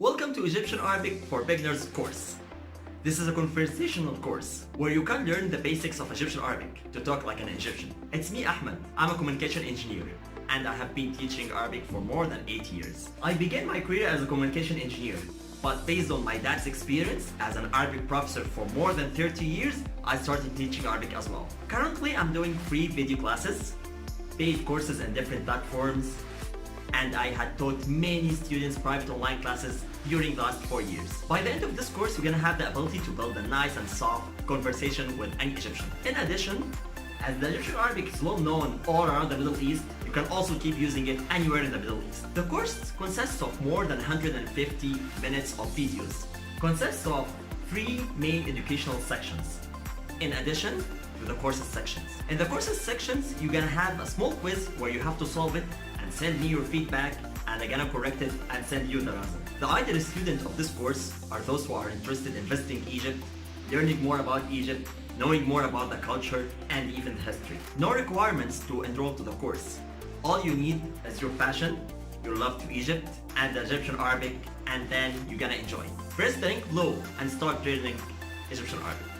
Welcome to Egyptian Arabic for Beginners course. This is a conversational course where you can learn the basics of Egyptian Arabic to talk like an Egyptian. It's me, Ahmed. I'm a communication engineer and I have been teaching Arabic for more than 8 years. I began my career as a communication engineer, but based on my dad's experience as an Arabic professor for more than 30 years, I started teaching Arabic as well. Currently, I'm doing free video classes, paid courses in different platforms, and I had taught many students private online classes during the last 4 years. By the end of this course, you're gonna have the ability to build a nice and soft conversation with any Egyptian. In addition, as the Egyptian Arabic is well known all around the Middle East, you can also keep using it anywhere in the Middle East. The course consists of more than 150 minutes of videos, consists of 3 main educational sections, in addition to the courses sections. In the courses sections, you're gonna have a small quiz where you have to solve it and send me your feedback, and I'm gonna correct it and send you the result. The ideal student of this course are those who are interested in visiting Egypt, learning more about Egypt, knowing more about the culture and even the history. No requirements to enroll to the course. All you need is your passion, your love to Egypt, and the Egyptian Arabic, and then you're gonna enjoy. Press the link below and start learning Egyptian Arabic.